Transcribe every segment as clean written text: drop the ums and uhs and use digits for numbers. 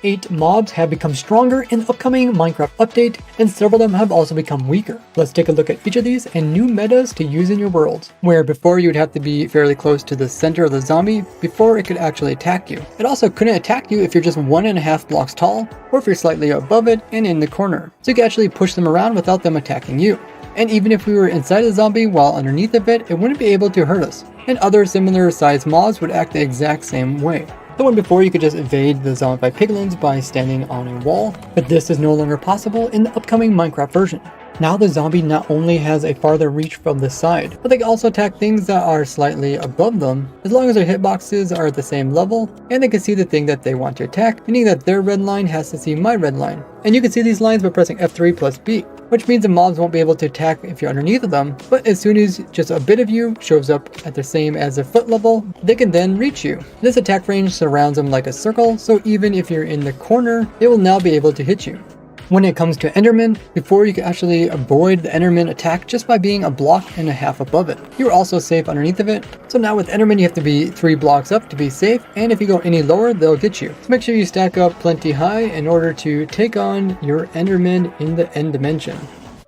8 mobs have become stronger in the upcoming Minecraft update, and several of them have also become weaker. Let's take a look at each of these and new metas to use in your worlds, where before you'd have to be fairly close to the center of the zombie before it could actually attack you. It also couldn't attack you if you're just 1.5 blocks tall, or if you're slightly above it and in the corner, so you can actually push them around without them attacking you. And even if we were inside the zombie while underneath of it, it wouldn't be able to hurt us. And other similar sized mobs would act the exact same way. The one before, you could just evade the zombified piglins by standing on a wall, but this is no longer possible in the upcoming Minecraft version. Now the zombie not only has a farther reach from the side, but they can also attack things that are slightly above them, as long as their hitboxes are at the same level, and they can see the thing that they want to attack, meaning that their red line has to see my red line. And you can see these lines by pressing F3 plus B, which means the mobs won't be able to attack if you're underneath of them, but as soon as just a bit of you shows up at the same as their foot level, they can then reach you. This attack range surrounds them like a circle, so even if you're in the corner, they will now be able to hit you. When it comes to Enderman, before you can actually avoid the Enderman attack just by being 1.5 blocks above it. You're also safe underneath of it, so now with Enderman you have to be 3 blocks up to be safe, and if you go any lower they'll get you. So make sure you stack up plenty high in order to take on your Enderman in the end dimension.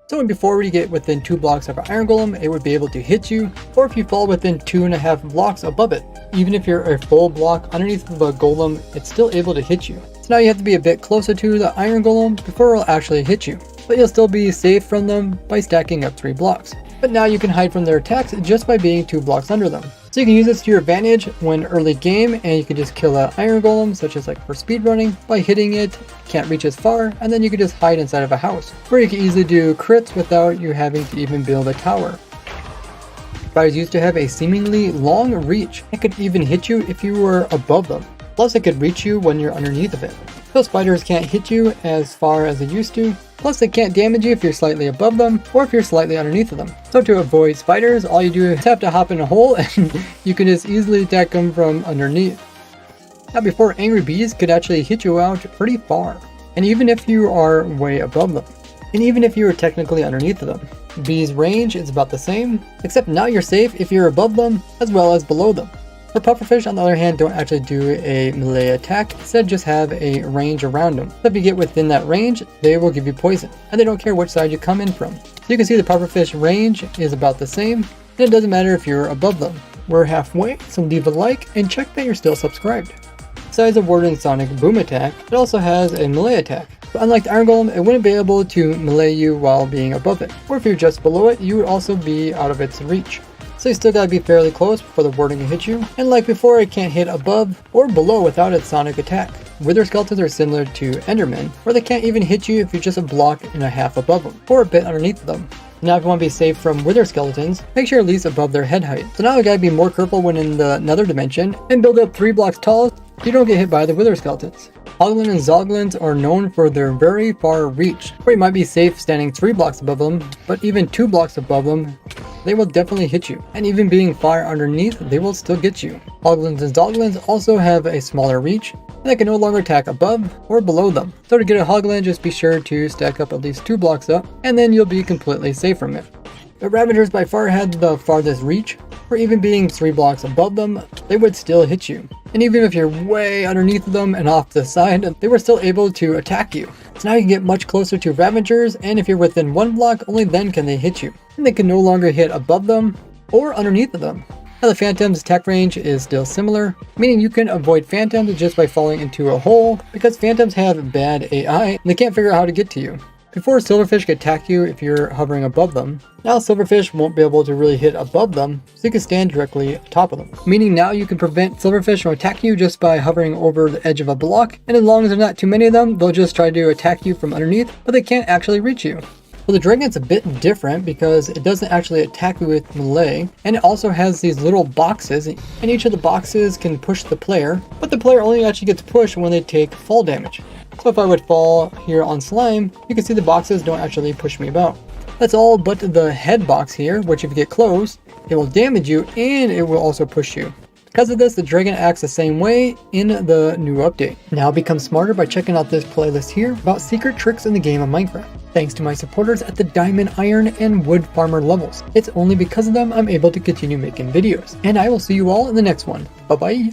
So before you get within 2 blocks of an iron golem, it would be able to hit you, or if you fall within 2.5 blocks above it. Even if you're a full block underneath of a golem, it's still able to hit you. So now you have to be a bit closer to the iron golem before it'll actually hit you, but you'll still be safe from them by stacking up 3 blocks. But now you can hide from their attacks just by being 2 blocks under them. So you can use this to your advantage when early game, and you can just kill an iron golem, such as like for speedrunning, by hitting it, can't reach as far, and then you can just hide inside of a house, where you can easily do crits without you having to even build a tower. Spiders used to have a seemingly long reach. It could even hit you if you were above them. Plus it could reach you when you're underneath of it. Those spiders can't hit you as far as they used to. Plus they can't damage you if you're slightly above them or if you're slightly underneath of them. So to avoid spiders, all you do is have to hop in a hole and you can just easily attack them from underneath. Now before, angry bees could actually hit you out pretty far. And even if you are way above them. And even if you are technically underneath of them. Bees' range is about the same, except now you're safe if you're above them as well as below them. The pufferfish, on the other hand, don't actually do a melee attack, instead just have a range around them. So if you get within that range, they will give you poison, and they don't care which side you come in from. So you can see the pufferfish range is about the same, and it doesn't matter if you're above them. We're halfway, so leave a like and check that you're still subscribed. Besides the Warden Sonic Boom attack, it also has a melee attack. But unlike the Iron Golem, it wouldn't be able to melee you while being above it. Or if you're just below it, you would also be out of its reach. So you still gotta be fairly close before the Warden can hit you. And like before, it can't hit above or below without its sonic attack. Wither Skeletons are similar to Endermen, where they can't even hit you if you're just 1.5 blocks above them, or a bit underneath them. Now if you want to be safe from Wither Skeletons, make sure you're at least above their head height. So now you gotta be more careful when in the nether dimension, and build up 3 blocks tall so you don't get hit by the Wither Skeletons. Hoglins and Zoglins are known for their very far reach, where you might be safe standing 3 blocks above them, but even 2 blocks above them, they will definitely hit you. And even being far underneath, they will still get you. Hoglins and Zoglins also have a smaller reach, and they can no longer attack above or below them. So to get a Hoglin, just be sure to stack up at least 2 blocks up, and then you'll be completely safe from it. The Ravagers by far had the farthest reach, where even being 3 blocks above them, they would still hit you. And even if you're way underneath them and off the side, they were still able to attack you. So now you can get much closer to Ravagers, and if you're within 1 block, only then can they hit you. And they can no longer hit above them or underneath of them. Now the Phantom's attack range is still similar, meaning you can avoid Phantoms just by falling into a hole, because Phantoms have bad AI and they can't figure out how to get to you. Before, Silverfish could attack you if you're hovering above them. Now Silverfish won't be able to really hit above them, so you can stand directly on top of them. Meaning now you can prevent Silverfish from attacking you just by hovering over the edge of a block, and as long as there's not too many of them, they'll just try to attack you from underneath, but they can't actually reach you. Well, the Dragon's a bit different because it doesn't actually attack you with melee, and it also has these little boxes, and each of the boxes can push the player, but the player only actually gets pushed when they take fall damage. So if I would fall here on slime, you can see the boxes don't actually push me about. That's all but the head box here, which if you get close, it will damage you and it will also push you. Because of this, the dragon acts the same way in the new update. Now become smarter by checking out this playlist here about secret tricks in the game of Minecraft. Thanks to my supporters at the Diamond, Iron, and Wood Farmer levels. It's only because of them I'm able to continue making videos. And I will see you all in the next one. Bye bye!